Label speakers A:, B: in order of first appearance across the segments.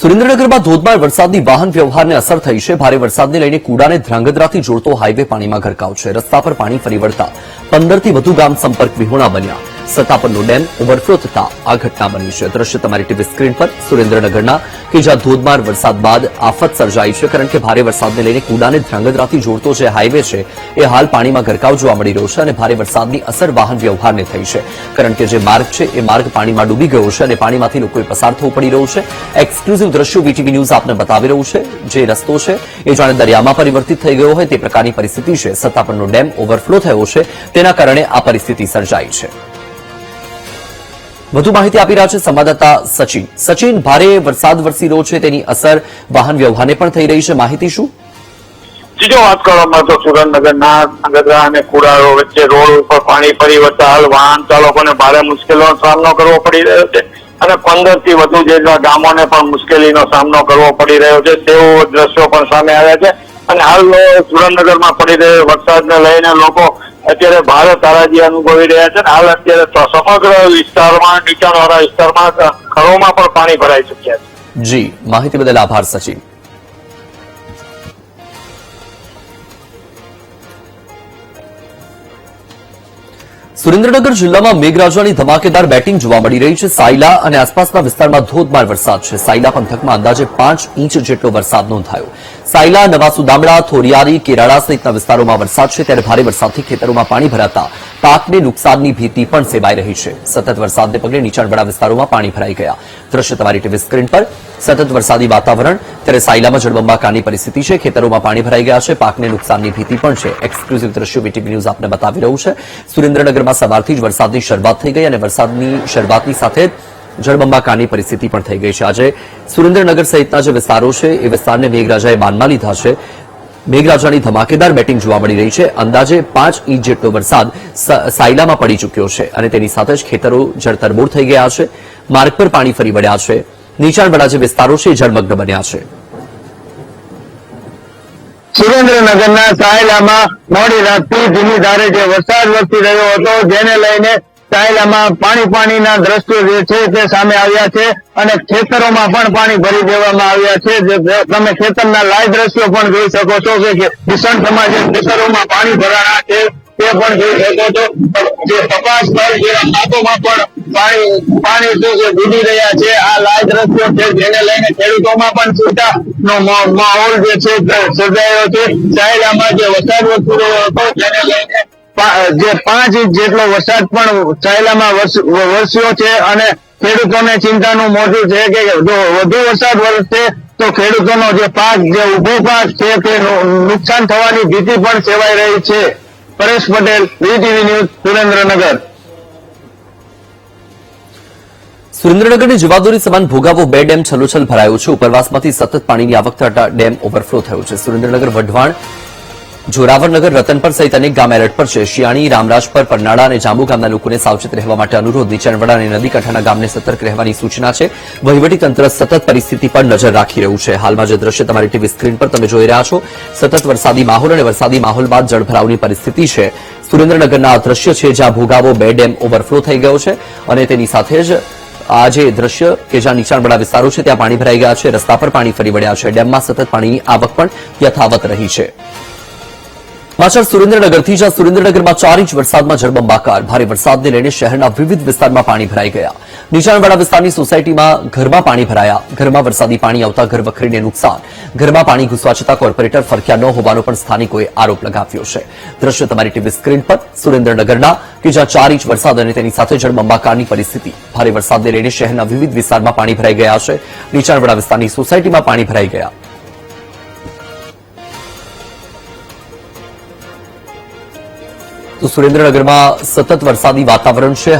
A: સુરેન્દ્રનગરમાં ધોધમાર વરસાદની વાહન વ્યવહારને અસર થઈ છે। ભારે વરસાદને લઈને કુડાને ધ્રાંગધ્રાથી જોડતો હાઈવે પાણીમાં ગરકાવ છે। રસ્તા પર પાણી ફરી વળતા 15થી વધુ ગામ સંપર્ક વિહોણા બન્યા। સત્તાપરનો ડેમ ઓવરફ્લો થતા આ ઘટના બની છે। દ્રશ્ય તમારી ટીવી સ્ક્રીન પર સુરેન્દ્રનગરના કે જ્યાં ધોધમાર વરસાદ બાદ આફત સર્જાઈ છે, કારણ કે ભારે વરસાદને લઈને કુડાને ધ્રાંગધ્રાથી જોડતો જે હાઈવે છે એ હાલ પાણીમાં ગરકાવ જોવા મળી રહ્યો છે અને ભારે વરસાદની અસર વાહન વ્યવહારને થઈ છે, કારણ કે જે માર્ગ છે એ માર્ગ પાણીમાં ડૂબી ગયો છે અને પાણીમાંથી લોકોએ પસાર થવું પડી રહ્યું છે। એક્સક્લુઝિવ દ્રશ્યો વીટીવી ન્યૂઝ આપને બતાવી રહ્યું છે। જે રસ્તો છે એ જાણે દરિયામાં પરિવર્તિત થઈ ગયો હોય તે પ્રકારની પરિસ્થિતિ છે। સત્તાપરનો ડેમ ઓવરફ્લો થયો છે, તેના કારણે આ પરિસ્થિતિ સર્જાઈ છે। વધુ માહિતી આપી રહ્યા છે સંવાદદાતા સચિન। સચિન, ભારે વરસાદ વરસી રહ્યો છે, તેની અસર વાહન વ્યવહારને પણ થઈ રહી છે, માહિતી શું?
B: બીજો વાત કરવામાં તો સુરેન્દ્રનગરના ધ્રાંગધ્રા અને કુડાળો વચ્ચે રોડ ઉપર પાણી ફરી વળતા હાલ વાહન ચાલકોને ભારે મુશ્કેલીનો સામનો કરવો પડી રહ્યો છે અને 15 થી વધુ જેટલા ગામોને પણ મુશ્કેલીનો સામનો કરવો પડી રહ્યો છે તેવું દ્રશ્યો પણ સામે આવ્યા છે। અને હાલ સુરેન્દ્રનગરમાં પડી રહેલ વરસાદને લઈને લોકો અત્યારે ભારે તારાજી અનુભવી રહ્યા છે। હાલ અત્યારે તો સમગ્ર વિસ્તારમાં, નીચાણવાળા વિસ્તારમાં ઘરોમાં પણ પાણી ભરાઈ ચુક્યા છે।
A: જી, માહિતી બદલ આભાર સચિન। સુરેન્દ્રનગર જિલ્લામાં મેઘરાજાની ધમાકેદાર બેટિંગ જોવા મળી રહી છે। સાયલા અને આસપાસના વિસ્તારમાં ધોધમાર વરસાદ છે। સાયલા પંથકમાં અંદાજે 5 ઇંચ જેટલો વરસાદ નોંધાયો। સાયલા, નવા સુદામડા, થોરિયારી, કેરાળા સહિતના વિસ્તારોમાં વરસાદ છે, ત્યારે ભારે વરસાદથી ખેતરોમાં પાણી ભરાતા પાકને નુકસાનની ભીતિ પણ સેવાઈ રહી છે। સતત વરસાદને પગલે નીચાણવાળા વિસ્તારોમાં પાણી ભરાઈ ગયા। દ્રશ્ય તમારી ટીવી સ્ક્રીન પર। સતત વરસાદી વાતાવરણ, ત્યારે સાયલામાં જળબંબાકારની પરિસ્થિતિ છે, ખેતરોમાં પાણી ભરાઈ ગયા છે, પાકને નુકસાનની ભીતિ પણ છે। એક્સક્લુઝિવ દ્રશ્યો વીટીવી ન્યૂઝ આપને બતાવી રહ્યું છે। સુરેન્દ્રનગરમાં સવારથી જ વરસાદની શરૂઆત થઈ ગઈ અને વરસાદની શરૂઆતની સાથે જળબંબાકારની પરિસ્થિતિ પણ થઈ ગઈ છે। આજે સુરેન્દ્રનગર સહિતના જે વિસ્તારો છે એ વિસ્તારને મેઘરાજાએ માનમાં લીધા છે। મેઘરાજાની ધમાકેદાર બેટિંગ જોવા મળી રહી છે। અંદાજે 5 ઇંચ જેટલો વરસાદ સાયલામાં પડી ચૂક્યો છે અને તેની સાથે જ ખેતરો જળતરબોળ થઈ ગયા છે, માર્ગ પર પાણી ફરી વળ્યા છે, નીચાણવાળા જે વિસ્તારો છે એ જળમગ્ન બન્યા છે।
C: સુરેન્દ્રનગરના સાયલામાં મોડી રાતથી ધીમી ધારે જે વરસાદ વરસી રહ્યો હતો, જેને લઈને સાયલામાં પાણીના દ્રશ્યો જે છે તે સામે આવ્યા છે અને ખેતરોમાં પણ પાણી ભરી દેવામાં આવ્યા છે। તમે ખેતરના લાઈવ દ્રશ્યો પણ જોઈ શકો છો કે ભીષણ સમાજે ખેતરોમાં પાણી ભરાણા છે તે પણ જોઈ શકો છો। જે કપાસ પર જેવા ખાતોમાં પણ પાણી છે ડૂબી રહ્યા છે। આ લાઈવ દ્રશ્યો છે, જેને લઈને ખેડૂતોમાં પણ ચિંતાનો માહોલ જે છે સર્જાયો છે। સાયલામાં જે વરસાદ વરસી રહ્યો હતો, જેને લઈને જે 5 ઇંચ જેટલો વરસાદ પણ સાયલામાં વરસ્યો છે અને ખેડૂતોને ચિંતાનું મોજું છે કે જો વધુ વરસાદ વરસશે તો ખેડૂતોનો જે પાક, જે ઉભો પાક છે તે નુકસાન થવાની ભીતિ પણ સેવાઈ રહી છે। Paresh Patel, VTV news, Surendranagar.
A: સુરેન્દ્રનગરની જીવાદોરી સમાન ભોગાવો 2 ડેમ છલોછલ ભરાયો છે। ઉપરવાસમાંથી સતત પાણીની આવક થતા ડેમ ઓવરફ્લો થયો છે। સુરેન્દ્રનગર, વઢવાણ, જોરાવરનગર, રતનપર સહિત અનેક ગામ એલર્ટ પર છે। શિયાણી, રામરાજપર, પરનાળા અને જાંબુ ગામના લોકોને સાવચેત રહેવા માટે અનુરોધ। નીચાણવાળા અને નદી કાંઠાના ગામને સતર્ક રહેવાની સૂચના છે। વહીવટીતંત્ર સતત પરિસ્થિતિ પર નજર રાખી રહ્યું છે। હાલમાં જે દ્રશ્ય તમારી ટીવી સ્ક્રીન પર તમે જોઈ રહ્યા છો, સતત વરસાદી માહોલ અને વરસાદી માહોલ બાદ જળભરાવની પરિસ્થિતિ છે। સુરેન્દ્રનગરના આ દ્રશ્ય છે જ્યાં ભોગાવો 2 ડેમ ઓવરફ્લો થઈ ગયો છે અને તેની સાથે જ આ જે દ્રશ્ય કે જ્યાં નીચાણવાળા વિસ્તારો છે ત્યાં પાણી ભરાઈ ગયા છે, રસ્તા પર પાણી ફરી વળ્યા છે, ડેમમાં સતત પાણીની આવક પણ યથાવત રહી છે। સમાચાર સુરેન્દ્રનગરથી, જ્યાં સુરેન્દ્રનગરમાં 4 ઇંચ વરસાદમાં જળબંબાકાર। ભારે વરસાદને લઈને શહેરના વિવિધ વિસ્તારમાં પાણી ભરાઈ ગયા। નીચાણવાળા વિસ્તારની સોસાયટીમાં ઘરમાં પાણી ભરાયા। ઘરમાં વરસાદી પાણી આવતા ઘર વખરીને નુકસાન। ઘરમાં પાણી ઘૂસવા છતાં કોર્પોરેટર ફરક્યા ન હોવાનો પણ સ્થાનિકોએ આરોપ લગાવ્યો છે। દ્રશ્ય તમારી ટીવી સ્ક્રીન પર સુરેન્દ્રનગરના કે જ્યાં 4 ઇંચ વરસાદ અને તેની સાથે જળબંબાકારની પરિસ્થિતિ। ભારે વરસાદને લઈને શહેરના વિવિધ વિસ્તારમાં પાણી ભરાઈ ગયા છે। નીચાણવાળા વિસ્તારની સોસાયટીમાં પાણી ભરાઈ ગયા। તો સુરેન્દ્રનગરમાં સતત વરસાદી વાતાવરણ છે।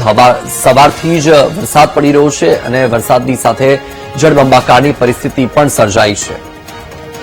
A: સવારથી જ વરસાદ પડી રહ્યો છે અને વરસાદની સાથે જળબંબાકારની પરિસ્થિતિ પણ સર્જાઈ છે।